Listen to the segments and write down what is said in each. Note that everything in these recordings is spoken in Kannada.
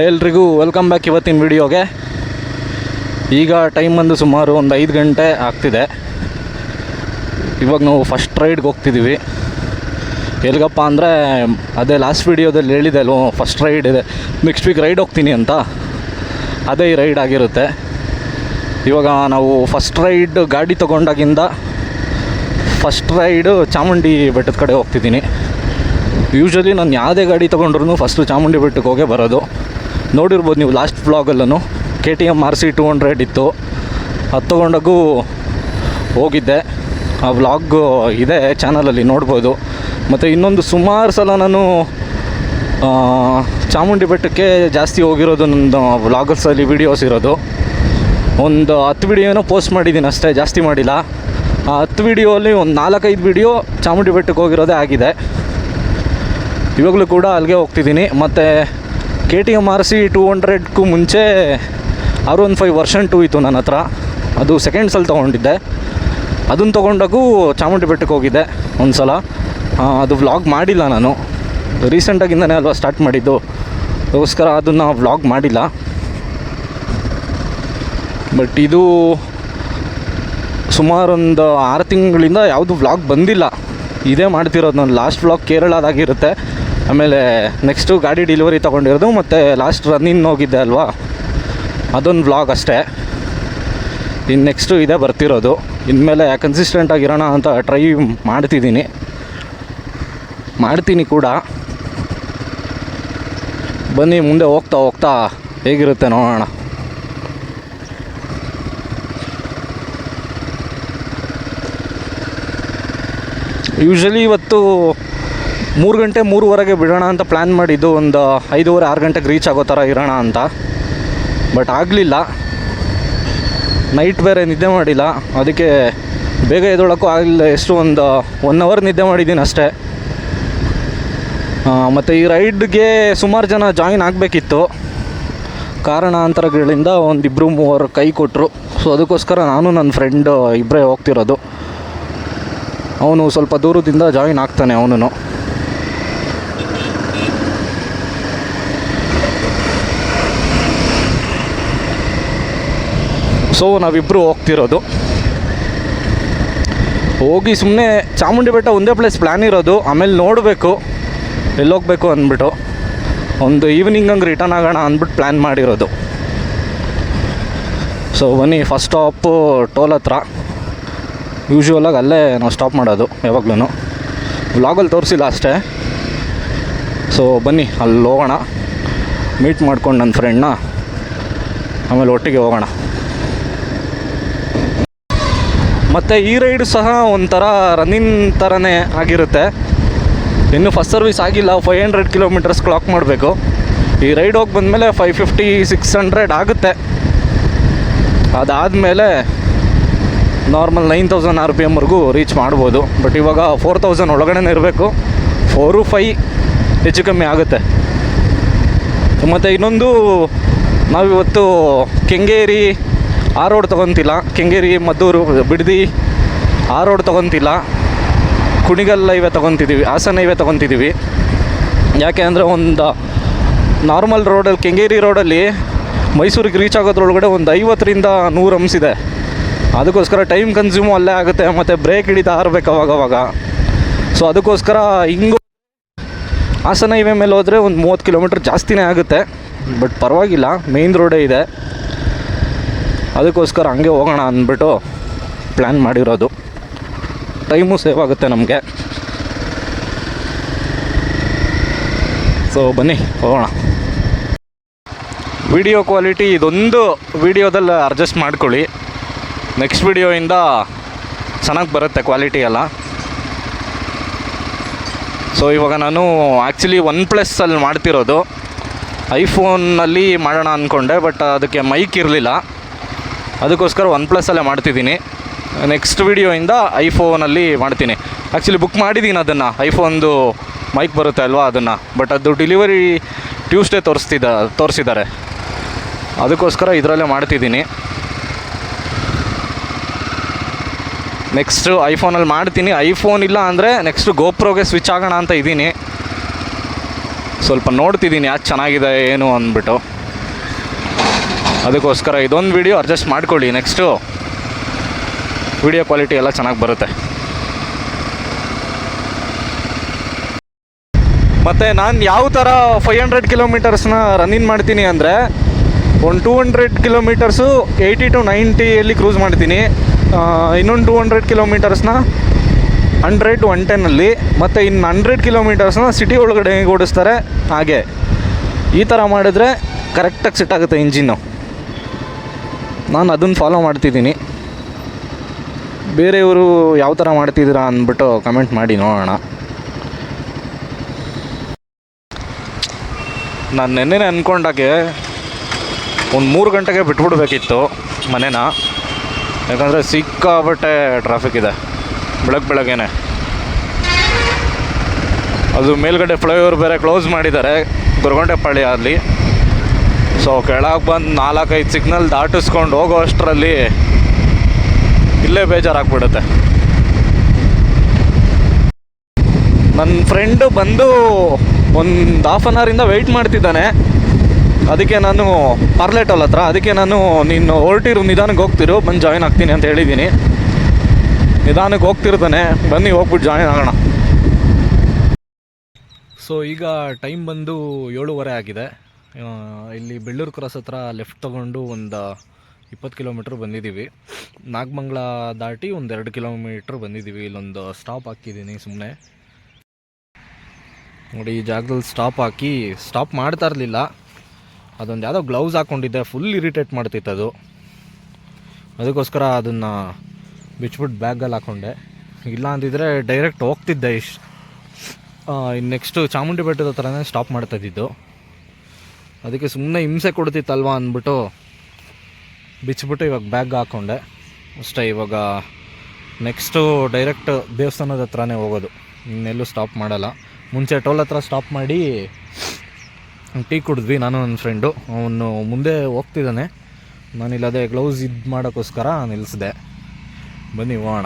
ಎಲ್ರಿಗೂ ವೆಲ್ಕಮ್ ಬ್ಯಾಕ್. ಇವತ್ತಿನ ವಿಡಿಯೋಗೆ ಈಗ ಟೈಮ್ ಬಂದು ಸುಮಾರು ಒಂದು 5 ಗಂಟೆ ಆಗ್ತಿದೆ. ಇವಾಗ ನಾವು ಫಸ್ಟ್ ರೈಡ್ಗೆ ಹೋಗ್ತಿದ್ದೀವಿ. ಎಲ್ಲಿಗಪ್ಪ ಅಂದರೆ ಅದೇ ಲಾಸ್ಟ್ ವಿಡಿಯೋದಲ್ಲಿ ಹೇಳಿದೆ ಅಲ್ವ, ಫಸ್ಟ್ ರೈಡ್ ಇದೆ, ನೆಕ್ಸ್ಟ್ ವೀಕ್ ರೈಡ್ ಹೋಗ್ತೀನಿ ಅಂತ. ಅದೇ ಈ ರೈಡ್ ಆಗಿರುತ್ತೆ. ಇವಾಗ ನಾವು ಫಸ್ಟ್ ರೈಡ್ ಗಾಡಿ ತೊಗೊಂಡಾಗಿಂದ ಫಸ್ಟ್ ರೈಡು ಚಾಮುಂಡಿ ಬೆಟ್ಟದ ಕಡೆ ಹೋಗ್ತಿದ್ದೀನಿ. ಯೂಶ್ವಲಿ ನಾನು ಯಾವುದೇ ಗಾಡಿ ತೊಗೊಂಡ್ರೂ ಫಸ್ಟು ಚಾಮುಂಡಿ ಬೆಟ್ಟಕ್ಕೆ ಹೋಗೇ ಬರೋದು. ನೋಡಿರ್ಬೋದು ನೀವು ಲಾಸ್ಟ್ ವ್ಲಾಗಲ್ಲೂ KTM RC 200 ಇತ್ತು, ಅದು ತೊಗೊಂಡಾಗೂ ಹೋಗಿದ್ದೆ. ಆ ವ್ಲಾಗ್ ಇದೆ ಚಾನಲಲ್ಲಿ ನೋಡ್ಬೋದು. ಮತ್ತು ಇನ್ನೊಂದು ಸುಮಾರು ಸಲ ನಾನು ಚಾಮುಂಡಿ ಬೆಟ್ಟಕ್ಕೆ ಜಾಸ್ತಿ ಹೋಗಿರೋದು ನನ್ನ ವ್ಲಾಗರ್ಸಲ್ಲಿ ವೀಡಿಯೋಸ್ ಇರೋದು. ಒಂದು 10 ವೀಡಿಯೋನೋ ಪೋಸ್ಟ್ ಮಾಡಿದ್ದೀನಿ ಅಷ್ಟೇ, ಜಾಸ್ತಿ ಮಾಡಿಲ್ಲ. ಆ 10 ವೀಡಿಯೋಲ್ಲಿ ಒಂದು 4-5 ವೀಡಿಯೋ ಚಾಮುಂಡಿ ಬೆಟ್ಟಕ್ಕೆ ಹೋಗಿರೋದೇ ಆಗಿದೆ. ಇವಾಗಲೂ ಕೂಡ ಅಲ್ಲಿಗೆ ಹೋಗ್ತಿದ್ದೀನಿ. ಮತ್ತು KTM RC 200ಕ್ಕೂ ಮುಂಚೆ R15 ವರ್ಷನ್ 2 ಇತ್ತು ನನ್ನ ಹತ್ರ. ಅದು ಸೆಕೆಂಡ್ ಸಲ ತೊಗೊಂಡಿದ್ದೆ. ಅದನ್ನು ತೊಗೊಂಡಾಗೂ ಚಾಮುಂಡಿ ಬೆಟ್ಟಕ್ಕೆ ಹೋಗಿದ್ದೆ ಒಂದು ಸಲ. ಅದು ವ್ಲಾಗ್ ಮಾಡಿಲ್ಲ ನಾನು, ರೀಸೆಂಟಾಗಿಂದನೇ ಅಲ್ವಾ ಸ್ಟಾರ್ಟ್ ಮಾಡಿದ್ದು, ಅದಕ್ಕೋಸ್ಕರ ಅದನ್ನು ವ್ಲಾಗ್ ಮಾಡಿಲ್ಲ. ಬಟ್ ಇದು ಸುಮಾರೊಂದು 6 ತಿಂಗಳಿಂದ ಯಾವುದು ವ್ಲಾಗ್ ಬಂದಿಲ್ಲ. ಇದೇ ಮಾಡ್ತಿರೋದು. ನಾನು ಲಾಸ್ಟ್ ವ್ಲಾಗ್ ಕೇರಳದಾಗಿರುತ್ತೆ, ಆಮೇಲೆ ನೆಕ್ಸ್ಟು ಗಾಡಿ ಡೆಲಿವರಿ ತೊಗೊಂಡಿರೋದು, ಮತ್ತು ಲಾಸ್ಟ್ ರನ್ನಿಂಗ್ ಹೋಗಿದ್ದೆ ಅಲ್ವಾ, ಅದೊಂದು ವ್ಲಾಗ್ ಅಷ್ಟೇ. ಇನ್ನು ನೆಕ್ಸ್ಟು ಇದೇ ಬರ್ತಿರೋದು. ಇನ್ಮೇಲೆ ಕನ್ಸಿಸ್ಟೆಂಟಾಗಿರೋಣ ಅಂತ ಟ್ರೈ ಮಾಡ್ತೀನಿ ಕೂಡ. ಬನ್ನಿ ಮುಂದೆ ಹೋಗ್ತಾ ಹೋಗ್ತಾ ಹೇಗಿರುತ್ತೆ ನೋಡೋಣ. ಯೂಶ್ವಲಿ ಇವತ್ತು 3 ಗಂಟೆ 3:15ಗೆ ಬಿಡೋಣ ಅಂತ ಪ್ಲ್ಯಾನ್ ಮಾಡಿದ್ದು. ಒಂದು 5:30-6 ಗಂಟೆಗೆ ರೀಚ್ ಆಗೋ ಥರ ಇರೋಣ ಅಂತ. ಬಟ್ ಆಗಲಿಲ್ಲ. ನೈಟ್ ಬೇರೆ ನಿದ್ದೆ ಮಾಡಿಲ್ಲ, ಅದಕ್ಕೆ ಬೇಗ ಎದ್ದೊಳಕ್ಕೂ ಆಗಲಿಲ್ಲ. ಎಷ್ಟು ಒಂದು 1 ಅವರ್ ನಿದ್ದೆ ಮಾಡಿದ್ದೀನಿ ಅಷ್ಟೇ. ಮತ್ತು ಈ ರೈಡ್ಗೆ ಸುಮಾರು ಜನ ಜಾಯಿನ್ ಆಗಬೇಕಿತ್ತು, ಕಾರಣಾಂತರಗಳಿಂದ 1-2-3 ಕೈ ಕೊಟ್ಟರು. ಸೊ ಅದಕ್ಕೋಸ್ಕರ ನಾನು ನನ್ನ ಫ್ರೆಂಡ್ ಇಬ್ಬರೇ ಹೋಗ್ತಿರೋದು. ಅವನು ಸ್ವಲ್ಪ ದೂರದಿಂದ ಜಾಯಿನ್ ಆಗ್ತಾನೆ ಅವನು. ಸೊ ನಾವಿಬ್ಬರು ಹೋಗ್ತಿರೋದು. ಹೋಗಿ ಸುಮ್ಮನೆ ಚಾಮುಂಡಿ ಬೆಟ್ಟ ಒಂದೇ ಪ್ಲೇಸ್ ಪ್ಲ್ಯಾನ್ ಇರೋದು, ಆಮೇಲೆ ನೋಡಬೇಕು ಎಲ್ಲೋಗ್ಬೇಕು ಅಂದ್ಬಿಟ್ಟು. ಒಂದು ಈವ್ನಿಂಗ್ ಹಂಗೆ ರಿಟರ್ನ್ ಆಗೋಣ ಅಂದ್ಬಿಟ್ಟು ಪ್ಲ್ಯಾನ್ ಮಾಡಿರೋದು. ಸೊ ಬನ್ನಿ, ಫಸ್ಟ್ ಸ್ಟಾಪು ಟೋಲ್ ಹತ್ರ. ಯೂಶ್ವಲಾಗಿ ಅಲ್ಲೇ ನಾವು ಸ್ಟಾಪ್ ಮಾಡೋದು ಯಾವಾಗ್ಲೂ. ವ್ಲಾಗಲ್ಲಿ ತೋರಿಸಿಲ್ಲ ಅಷ್ಟೇ. ಸೊ ಬನ್ನಿ ಅಲ್ಲಿ ಹೋಗೋಣ, ಮೀಟ್ ಮಾಡ್ಕೊಂಡು ನನ್ನ ಫ್ರೆಂಡ್ನ, ಆಮೇಲೆ ಒಟ್ಟಿಗೆ ಹೋಗೋಣ. ಮತ್ತು ಈ ರೈಡು ಸಹ ಒಂಥರ ರನ್ನಿಂಗ್ ಥರನೇ ಆಗಿರುತ್ತೆ. ಇನ್ನೂ ಫಸ್ಟ್ ಸರ್ವಿಸ್ ಆಗಿಲ್ಲ. 500 ಕಿಲೋಮೀಟರ್ಸ್ ಕ್ಲಾಕ್ ಮಾಡಬೇಕು. ಈ ರೈಡ್ ಹೋಗಿ ಬಂದಮೇಲೆ 550-600 ಆಗುತ್ತೆ. ಅದಾದಮೇಲೆ ನಾರ್ಮಲ್ 9000 RPMವರೆಗೂ ರೀಚ್ ಮಾಡ್ಬೋದು. ಬಟ್ ಇವಾಗ 4000 ಒಳಗಡೆ ಇರಬೇಕು. 4-5 ಹೆಚ್ಚು ಕಮ್ಮಿ ಆಗುತ್ತೆ. ಮತ್ತು ಇನ್ನೊಂದು, ನಾವಿವತ್ತು ಕೆಂಗೇರಿ ಆ ರೋಡ್ ತೊಗೊತಿಲ್ಲ, ಕೆಂಗೇರಿ ಮದ್ದೂರು ಬಿಡದಿ ಆ ರೋಡ್ ತೊಗೊತಿಲ್ಲ, ಕುಣಿಗಲ್ ಹೈವೇ ತೊಗೊತಿದ್ದೀವಿ, ಹಾಸನ ಹೈವೇ ತೊಗೊತಿದ್ದೀವಿ. ಯಾಕೆ ಅಂದರೆ ಒಂದು ನಾರ್ಮಲ್ ರೋಡಲ್ಲಿ, ಕೆಂಗೇರಿ ರೋಡಲ್ಲಿ ಮೈಸೂರಿಗೆ ರೀಚ್ ಆಗೋದ್ರೊಳಗಡೆ ಒಂದು 50-100 ಹಂಪ್ಸ್ ಇದೆ. ಅದಕ್ಕೋಸ್ಕರ ಟೈಮ್ ಕನ್ಸ್ಯೂಮು ಅಲ್ಲೇ ಆಗುತ್ತೆ, ಮತ್ತು ಬ್ರೇಕ್ ಹಿಡಿತಾ ಇರಬೇಕು ಅವಾಗವಾಗ. ಸೊ ಅದಕ್ಕೋಸ್ಕರ ಹಿಂಗೂ ಹಾಸನ ಹೈವೇ ಮೇಲೆ ಹೋದರೆ ಒಂದು 30 ಕಿಲೋಮೀಟ್ರ್ ಜಾಸ್ತಿನೇ ಆಗುತ್ತೆ. ಬಟ್ ಪರವಾಗಿಲ್ಲ, ಮೇಯ್ನ್ ರೋಡೇ ಇದೆ. ಅದಕ್ಕೋಸ್ಕರ ಹಂಗೆ ಹೋಗೋಣ ಅಂದ್ಬಿಟ್ಟು ಪ್ಲ್ಯಾನ್ ಮಾಡಿರೋದು. ಟೈಮು ಸೇವ್ ಆಗುತ್ತೆ ನಮಗೆ. ಸೊ ಬನ್ನಿ ಹೋಗೋಣ. ವಿಡಿಯೋ ಕ್ವಾಲಿಟಿ ಇದೊಂದು ವಿಡಿಯೋದಲ್ಲಿ ಅಡ್ಜಸ್ಟ್ ಮಾಡ್ಕೊಳ್ಳಿ, ನೆಕ್ಸ್ಟ್ ವಿಡಿಯೋಯಿಂದ ಚೆನ್ನಾಗಿ ಬರುತ್ತೆ ಕ್ವಾಲಿಟಿ ಎಲ್ಲ. ಸೊ ಇವಾಗ ನಾನು ಆ್ಯಕ್ಚುಲಿ OnePlus ಮಾಡ್ತಿರೋದು. ಐಫೋನಲ್ಲಿ ಮಾಡೋಣ ಅಂದ್ಕೊಂಡೆ, ಬಟ್ ಅದಕ್ಕೆ ಮೈಕ್ ಇರಲಿಲ್ಲ. ಅದಕ್ಕೋಸ್ಕರ OnePlus ಮಾಡ್ತಿದ್ದೀನಿ. ನೆಕ್ಸ್ಟ್ ವಿಡಿಯೋಯಿಂದ ಐಫೋನಲ್ಲಿ ಮಾಡ್ತೀನಿ. ಆ್ಯಕ್ಚುಲಿ ಬುಕ್ ಮಾಡಿದ್ದೀನಿ ಅದನ್ನು, ಐಫೋನ್ದು ಮೈಕ್ ಬರುತ್ತೆ ಅಲ್ವಾ ಅದನ್ನು. ಬಟ್ ಅದು ಡೆಲಿವರಿ ಟ್ಯೂಸ್ಡೇ ತೋರಿಸಿದ್ದಾರೆ. ಅದಕ್ಕೋಸ್ಕರ ಇದರಲ್ಲೇ ಮಾಡ್ತಿದ್ದೀನಿ. ನೆಕ್ಸ್ಟು ಐಫೋನಲ್ಲಿ ಮಾಡ್ತೀನಿ. ಐಫೋನ್ ಇಲ್ಲ ಅಂದರೆ ನೆಕ್ಸ್ಟು GoProಗೆ ಸ್ವಿಚ್ ಆಗೋಣ ಅಂತ ಇದ್ದೀನಿ. ಸ್ವಲ್ಪ ನೋಡ್ತಿದ್ದೀನಿ ಯಾಕೆ ಚೆನ್ನಾಗಿದೆ ಏನು ಅಂದ್ಬಿಟ್ಟು. ಅದಕ್ಕೋಸ್ಕರ ಇದೊಂದು ವೀಡಿಯೋ ಅಡ್ಜಸ್ಟ್ ಮಾಡ್ಕೊಳ್ಳಿ, ನೆಕ್ಸ್ಟು ವೀಡಿಯೋ ಕ್ವಾಲಿಟಿ ಎಲ್ಲ ಚೆನ್ನಾಗಿ ಬರುತ್ತೆ. ಮತ್ತು ನಾನು ಯಾವ ಥರ 500 ಕಿಲೋಮೀಟರ್ಸ್ನ ರನ್ನಿಂಗ್ ಮಾಡ್ತೀನಿ ಅಂದರೆ, ಒಂದು 200 ಕಿಲೋಮೀಟರ್ಸು 80 to 90 ಕ್ರೂಸ್ ಮಾಡ್ತೀನಿ, ಇನ್ನೊಂದು 200 ಕಿಲೋಮೀಟರ್ಸ್ನ 100 to 110 ಮತ್ತು ಇನ್ನು 100 ಕಿಲೋಮೀಟರ್ಸ್ನ ಸಿಟಿ ಒಳಗಡೆ ಹೇಗೆ ಓಡಿಸ್ತಾರೆ ಹಾಗೆ. ಈ ಥರ ಮಾಡಿದ್ರೆ ಕರೆಕ್ಟಾಗಿ ಸೆಟ್ ಆಗುತ್ತೆ ಇಂಜಿನ್ನು. ನಾನು ಅದನ್ನು ಫಾಲೋ ಮಾಡ್ತಿದ್ದೀನಿ. ಬೇರೆಯವರು ಯಾವ ಥರ ಮಾಡ್ತಿದ್ದೀರಾ ಅಂದ್ಬಿಟ್ಟು ಕಮೆಂಟ್ ಮಾಡಿ ನೋಡೋಣ. ನಾನು ನೆನ್ನೆನೇ ಅಂದ್ಕೊಂಡಾಗೆ ಒಂದು 3 ಗಂಟೆಗೆ ಬಿಟ್ಬಿಡ್ಬೇಕಿತ್ತು ಮನೇನ, ಯಾಕಂದರೆ ಸಿಕ್ಕಾಬಟ್ಟೆ ಟ್ರಾಫಿಕ್ ಇದೆ ಬೆಳಗ್ಗೆನೆ. ಅದು ಮೇಲ್ಗಡೆ ಫ್ಲೈಓವರ್ ಬೇರೆ ಕ್ಲೋಸ್ ಮಾಡಿದ್ದಾರೆ ಗೊರಗೊಂಡೆಪಾಳ್ಯ ಅಲ್ಲಿ. ಸೊ ಕೆಳಗೆ ಬಂದು 4-5 ಸಿಗ್ನಲ್ ದಾಟಿಸ್ಕೊಂಡು ಹೋಗೋ ಅಷ್ಟರಲ್ಲಿ ಇಲ್ಲೇ ಬೇಜಾರಾಗ್ಬಿಡುತ್ತೆ. ನನ್ನ ಫ್ರೆಂಡು ಬಂದು ಒಂದು ಹಾಫ್ ಆನ್ ಅವರಿಂದ ವೆಯ್ಟ್ ಮಾಡ್ತಿದ್ದಾನೆ. ಅದಕ್ಕೆ ನಾನು ಪಾರ್ಲೆಟೋಲ್ ಹತ್ರ, ಅದಕ್ಕೆ ನಾನು ನೀನು ಹೊರಟಿರು, ನಿಧಾನಕ್ಕೆ ಹೋಗ್ತಿರು, ಬಂದು ಜಾಯ್ನ್ ಆಗ್ತೀನಿ ಅಂತ ಹೇಳಿದ್ದೀನಿ. ನಿಧಾನಕ್ಕೆ ಹೋಗ್ತಿರ್ತಾನೆ, ಬನ್ನಿ ಹೋಗ್ಬಿಟ್ಟು ಜಾಯ್ನ್ ಆಗೋಣ. ಸೊ ಈಗ ಟೈಮ್ ಬಂದು 7:15 ಆಗಿದೆ. ಇಲ್ಲಿ ಬೆಳ್ಳೂರು ಕ್ರಾಸ್ ಹತ್ರ ಲೆಫ್ಟ್ ತೊಗೊಂಡು ಒಂದು 20 ಕಿಲೋಮೀಟ್ರ್ ಬಂದಿದ್ದೀವಿ. ನಾಗಮಂಗಲ ದಾಟಿ ಒಂದು 2 ಕಿಲೋಮೀಟ್ರ್ ಬಂದಿದ್ದೀವಿ. ಇಲ್ಲೊಂದು ಸ್ಟಾಪ್ ಹಾಕಿದ್ದೀನಿ ಸುಮ್ಮನೆ ನೋಡಿ. ಈ ಜಾಗದಲ್ಲಿ ಸ್ಟಾಪ್ ಮಾಡ್ತಾ ಇರಲಿಲ್ಲ. ಅದೊಂದು ಯಾವುದೋ ಗ್ಲೌಸ್ ಹಾಕ್ಕೊಂಡಿದ್ದೆ, ಫುಲ್ ಇರಿಟೇಟ್ ಮಾಡ್ತಿತ್ತು ಅದು. ಅದಕ್ಕೋಸ್ಕರ ಅದನ್ನು ಬಿಚ್ಬಿಟ್ಟು ಬ್ಯಾಗಲ್ಲಿ ಹಾಕ್ಕೊಂಡೆ. ಇಲ್ಲ ಅಂದಿದ್ರೆ ಡೈರೆಕ್ಟ್ ಹೋಗ್ತಿದ್ದೆ. ನೆಕ್ಸ್ಟು ಚಾಮುಂಡಿ ಬೆಟ್ಟದ ಹತ್ರನೇ ಸ್ಟಾಪ್ ಮಾಡ್ತಾಯಿದ್ದು. ಅದಕ್ಕೆ ಸುಮ್ಮನೆ ಹಿಂಸೆ ಕೊಡ್ತಿತ್ತಲ್ವ ಅಂದ್ಬಿಟ್ಟು ಬಿಚ್ಚಿಬಿಟ್ಟು ಇವಾಗ ಬ್ಯಾಗ್ ಹಾಕ್ಕೊಂಡೆ ಅಷ್ಟೇ. ಇವಾಗ ನೆಕ್ಸ್ಟು ಡೈರೆಕ್ಟ್ ದೇವಸ್ಥಾನದ ಹತ್ರನೇ ಹೋಗೋದು, ಇನ್ನೆಲ್ಲೂ ಸ್ಟಾಪ್ ಮಾಡಲ್ಲ. ಮುಂಚೆ ಟೋಲ್ ಹತ್ರ ಸ್ಟಾಪ್ ಮಾಡಿ ಟೀ ಕುಡಿದ್ವಿ ನಾನು ನನ್ನ ಫ್ರೆಂಡು. ಅವನು ಮುಂದೆ ಹೋಗ್ತಿದ್ದಾನೆ, ನಾನಿಲ್ಲದೆ ಗ್ಲೌಸ್ ಇದು ಮಾಡೋಕ್ಕೋಸ್ಕರ ನಿಲ್ಲಿಸಿದೆ. ಬನ್ನಿ ಹೋಗೋಣ.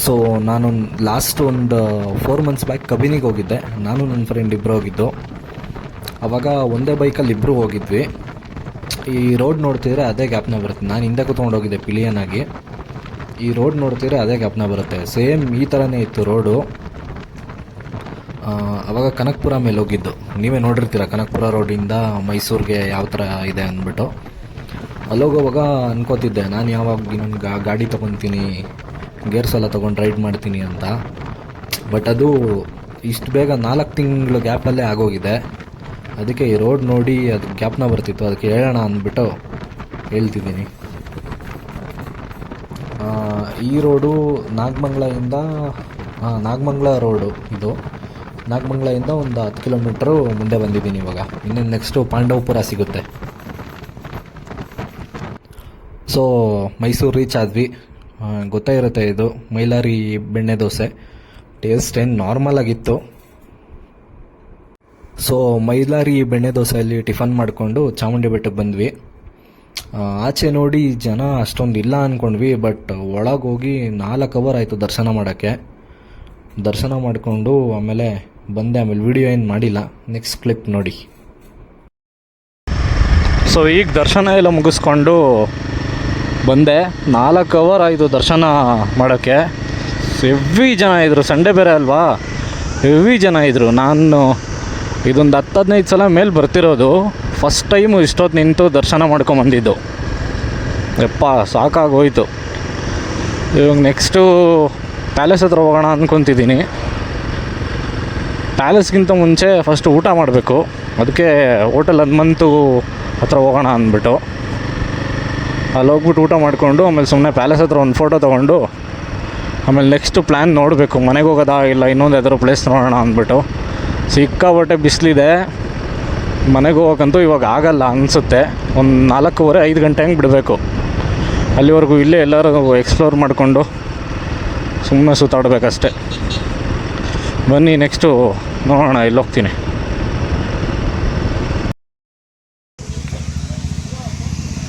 ಸೊ ನಾನು ಲಾಸ್ಟ್ ಒಂದು 4 months ಬ್ಯಾಕ್ ಕಬಿನಿಗೆ ಹೋಗಿದ್ದೆ. ನಾನು ನನ್ನ ಫ್ರೆಂಡ್ ಇಬ್ಬರು ಹೋಗಿದ್ದು. ಆವಾಗ ಒಂದೇ ಬೈಕಲ್ಲಿ ಇಬ್ಬರು ಹೋಗಿದ್ವಿ. ಈ ರೋಡ್ ನೋಡ್ತಿದ್ರೆ ಅದೇ ಗ್ಯಾಪ್ನ ಬರುತ್ತೆ. ನಾನು ಹಿಂದೆ ಕೂತ್ಕೊಂಡು ಹೋಗಿದ್ದೆ ಪಿಲಿಯನ್ ಆಗಿ. ಈ ರೋಡ್ ನೋಡ್ತಿದ್ರೆ ಅದೇ ಗ್ಯಾಪ್ನ ಬರುತ್ತೆ. ಸೇಮ್ ಈ ಥರನೇ ಇತ್ತು ರೋಡು. ಆವಾಗ ಕನಕಪುರ ಮೇಲೆ ಹೋಗಿದ್ದು, ನೀವೇ ನೋಡಿರ್ತೀರ ಕನಕಪುರ ರೋಡಿಂದ ಮೈಸೂರಿಗೆ ಯಾವ ಥರ ಇದೆ ಅಂದ್ಬಿಟ್ಟು. ಅಲ್ಲೋಗೋವಾಗ ಅನ್ಕೋತಿದ್ದೆ ನಾನು ಯಾವಾಗ ಇನ್ನೊಂದು ಗಾಡಿ ತೊಗೊತೀನಿ, ಗೇರ್ಸ್ ಎಲ್ಲ ತೊಗೊಂಡು ರೈಡ್ ಮಾಡ್ತೀನಿ ಅಂತ. ಬಟ್ ಅದು ಇಷ್ಟು ಬೇಗ 4 ತಿಂಗಳು ಗ್ಯಾಪಲ್ಲೇ ಆಗೋಗಿದೆ. ಅದಕ್ಕೆ ಈ ರೋಡ್ ನೋಡಿ ಅದು ಗ್ಯಾಪ್ನ ಬರ್ತಿತ್ತು, ಅದಕ್ಕೆ ಹೇಳೋಣ ಅಂದ್ಬಿಟ್ಟು ಹೇಳ್ತಿದ್ದೀನಿ. ಈ ರೋಡು ನಾಗಮಂಗಲ ರೋಡು ಇದು. ನಾಗಮಂಗಲದಿಂದ ಒಂದು 10 ಕಿಲೋಮೀಟ್ರು ಮುಂದೆ ಬಂದಿದ್ದೀನಿ ಇವಾಗ. ಇನ್ನೇನು ನೆಕ್ಸ್ಟು ಪಾಂಡವಪುರ ಸಿಗುತ್ತೆ. ಸೊ ಮೈಸೂರು ರೀಚ್ ಆದ್ವಿ. ಗೊತ್ತೇ ಇರುತ್ತೆ, ಇದು ಮೈಲಾರಿ ಬೆಣ್ಣೆ ದೋಸೆ. ಟೇಸ್ಟ್ ಏನು ನಾರ್ಮಲ್ ಆಗಿತ್ತು. ಸೊ ಮೈಲಾರಿ ಬೆಣ್ಣೆ ದೋಸೆಯಲ್ಲಿ ಟಿಫನ್ ಮಾಡಿಕೊಂಡು ಚಾಮುಂಡಿ ಬೆಟ್ಟಕ್ಕೆ ಬಂದ್ವಿ. ಆಚೆ ನೋಡಿ ಜನ ಅಷ್ಟೊಂದು ಇಲ್ಲ ಅಂದ್ಕೊಂಡ್ವಿ, ಬಟ್ ಒಳಗೆ ಹೋಗಿ 4 hour ಆಯಿತು ದರ್ಶನ ಮಾಡೋಕ್ಕೆ. ದರ್ಶನ ಮಾಡಿಕೊಂಡು ಆಮೇಲೆ ಬಂದೆ. ಆಮೇಲೆ ವಿಡಿಯೋ ಏನು ಮಾಡಿಲ್ಲ, ನೆಕ್ಸ್ಟ್ ಕ್ಲಿಪ್ ನೋಡಿ. ಸೊ ಈಗ ದರ್ಶನ ಎಲ್ಲ ಮುಗಿಸ್ಕೊಂಡು ಬಂದೆ. 4 hour ಆಯಿತು ದರ್ಶನ ಮಾಡೋಕ್ಕೆ. ಹೆವಿ ಜನ ಇದ್ದರು, ಸಂಡೇ ಬೇರೆ ಅಲ್ವಾ, ಹೆವಿ ಜನ ಇದ್ದರು. ನಾನು ಇದೊಂದು 10-15 ಸಲ ಮೇಲೆ ಬರ್ತಿರೋದು. ಫಸ್ಟ್ ಟೈಮು ಇಷ್ಟೊತ್ತು ನಿಂತು ದರ್ಶನ ಮಾಡ್ಕೊಂಬಂದಿದ್ದು. ಯಪ್ಪ ಸಾಕಾಗೋಯ್ತು. ಇವಾಗ ನೆಕ್ಸ್ಟು ಪ್ಯಾಲೇಸ್ ಹತ್ರ ಹೋಗೋಣ ಅಂದ್ಕೊತಿದ್ದೀನಿ. ಪ್ಯಾಲೇಸ್ಗಿಂತ ಮುಂಚೆ ಫಸ್ಟ್ ಊಟ ಮಾಡಬೇಕು. ಅದಕ್ಕೆ ಹೋಟೆಲ್ ಹನುಮಂತು ಹತ್ರ ಹೋಗೋಣ ಅಂದ್ಬಿಟ್ಟು ಅಲ್ಲಿ ಹೋಗ್ಬಿಟ್ಟು ಊಟ ಮಾಡಿಕೊಂಡು ಆಮೇಲೆ ಸುಮ್ಮನೆ ಪ್ಯಾಲೇಸ್ ಹತ್ರ ಒಂದು ಫೋಟೋ ತೊಗೊಂಡು ಆಮೇಲೆ ನೆಕ್ಸ್ಟು ಪ್ಲ್ಯಾನ್ ನೋಡಬೇಕು, ಮನೆಗೆ ಹೋಗೋದಾ ಇಲ್ಲ ಇನ್ನೊಂದು ಯಾವ್ದಾದ್ರು ಪ್ಲೇಸ್ ನೋಡೋಣ ಅಂದ್ಬಿಟ್ಟು. ಸಿಕ್ಕಾಬಟ್ಟೆ ಬಿಸಿಲಿದೆ, ಮನೆಗೆ ಹೋಗೋಕ್ಕಂತೂ ಇವಾಗ ಆಗಲ್ಲ ಅನಿಸುತ್ತೆ. ಒಂದು 4:30-5 ಗಂಟೆ ಹಂಗೆ ಬಿಡಬೇಕು. ಅಲ್ಲಿವರೆಗೂ ಇಲ್ಲೇ ಎಲ್ಲರೂ ಎಕ್ಸ್ಪ್ಲೋರ್ ಮಾಡಿಕೊಂಡು ಸುಮ್ಮನೆ ಸುತ್ತಾಡಬೇಕಷ್ಟೆ. ಬನ್ನಿ ನೆಕ್ಸ್ಟು ನೋಡೋಣ ಇಲ್ಲಿ ಹೋಗ್ತೀನಿ.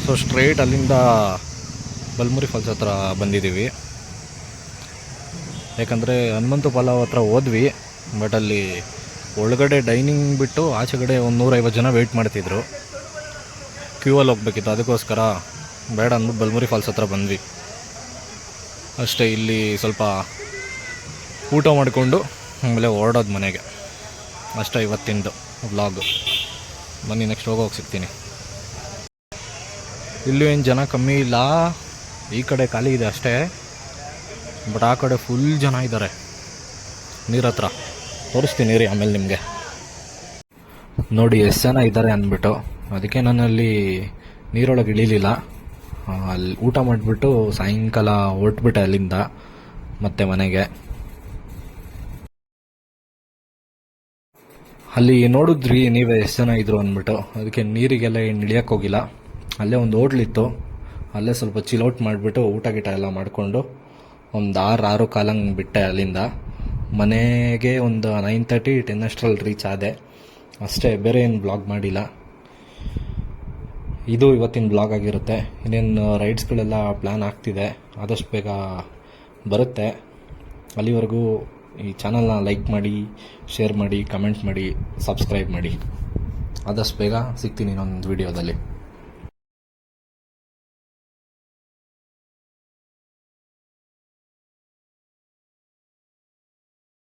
ಸೊ ಸ್ಟ್ರೈಟ್ ಅಲ್ಲಿಂದ ಬಲ್ಮುರಿ ಫಾಲ್ಸ್ ಹತ್ರ ಬಂದಿದ್ದೀವಿ. ಯಾಕಂದರೆ ಹನುಮಂತು ಪಲಾವ್ ಹತ್ರ ಹೋದ್ವಿ, ಬಟ್ ಅಲ್ಲಿ ಒಳಗಡೆ ಡೈನಿಂಗ್ ಬಿಟ್ಟು ಆಚೆಗಡೆ ಒಂದು 150 ಜನ ವೆಯ್ಟ್ ಮಾಡ್ತಿದ್ರು. ಕ್ಯೂವಲ್ಲಿ ಹೋಗ್ಬೇಕಿತ್ತು, ಅದಕ್ಕೋಸ್ಕರ ಬೇಡ ಅಂದ್ಬಿಟ್ಟು ಬಲ್ಮುರಿ ಫಾಲ್ಸ್ ಹತ್ರ ಬಂದ್ವಿ ಅಷ್ಟೇ. ಇಲ್ಲಿ ಸ್ವಲ್ಪ ಊಟ ಮಾಡಿಕೊಂಡು ಆಮೇಲೆ ಹೊರಡೋದು ಮನೆಗೆ ಅಷ್ಟೇ ಇವತ್ತಿಂದು ವ್ಲಾಗ್. ಬನ್ನಿ ನೆಕ್ಸ್ಟ್ ಹೋಗೋಗಿ ಸಿಗ್ತೀನಿ. ಇಲ್ಲೂ ಏನು ಜನ ಕಮ್ಮಿ ಇಲ್ಲ, ಈ ಕಡೆ ಖಾಲಿ ಇದೆ ಅಷ್ಟೇ, ಬಟ್ ಆ ಕಡೆ ಫುಲ್ ಜನ ಇದ್ದಾರೆ ನೀರ ಹತ್ರ. ತೋರಿಸ್ತೀನಿ ರೀ ಆಮೇಲೆ ನಿಮಗೆ. ನೋಡಿ ಎಷ್ಟು ಜನ ಇದ್ದಾರೆ ಅಂದ್ಬಿಟ್ಟು, ಅದಕ್ಕೆ ನಾನಲ್ಲಿ ನೀರೊಳಗೆ ಇಳಿಲಿಲ್ಲ. ಅಲ್ಲಿ ಊಟ ಮಾಡಿಬಿಟ್ಟು ಸಾಯಂಕಾಲ ಹೊರಟ್ಬಿಟ್ಟೆ ಅಲ್ಲಿಂದ ಮತ್ತೆ ಮನೆಗೆ. ಅಲ್ಲಿ ನೋಡಿದ್ರಿ ನೀವೇ ಎಷ್ಟು ಜನ ಇದ್ರು ಅಂದ್ಬಿಟ್ಟು, ಅದಕ್ಕೆ ನೀರಿಗೆಲ್ಲ ಏನು ಇಳಿಯೋಕ್ಕೆ ಹೋಗಿಲ್ಲ. ಅಲ್ಲೇ ಒಂದು ಹೋಟ್ಲಿತ್ತು, ಅಲ್ಲೇ ಸ್ವಲ್ಪ ಚಿಲ್ಔಟ್ ಮಾಡಿಬಿಟ್ಟು ಊಟ ಗೀಟ ಎಲ್ಲ ಮಾಡಿಕೊಂಡು ಒಂದು 6 ಕಾಲಂಗೆ ಬಿಟ್ಟೆ. ಅಲ್ಲಿಂದ ಮನೆಗೆ ಒಂದು 9:30 10 ಅಷ್ಟರಲ್ಲಿ ರೀಚ್ ಆದೆ ಅಷ್ಟೇ. ಬೇರೆ ಏನು ಬ್ಲಾಗ್ ಮಾಡಿಲ್ಲ. ಇದು ಇವತ್ತಿನ ಬ್ಲಾಗ್ ಆಗಿರುತ್ತೆ. ಇನ್ನೇನು ರೈಡ್ಸ್ಗಳೆಲ್ಲ ಪ್ಲ್ಯಾನ್ ಆಗ್ತಿದೆ, ಆದಷ್ಟು ಬೇಗ ಬರುತ್ತೆ. ಅಲ್ಲಿವರೆಗೂ ಈ ಚಾನಲ್ನ ಲೈಕ್ ಮಾಡಿ, ಶೇರ್ ಮಾಡಿ, ಕಮೆಂಟ್ ಮಾಡಿ, ಸಬ್ಸ್ಕ್ರೈಬ್ ಮಾಡಿ. ಆದಷ್ಟು ಬೇಗ ಸಿಗ್ತೀನಿ ಇನ್ನೊಂದು ವೀಡಿಯೋದಲ್ಲಿ.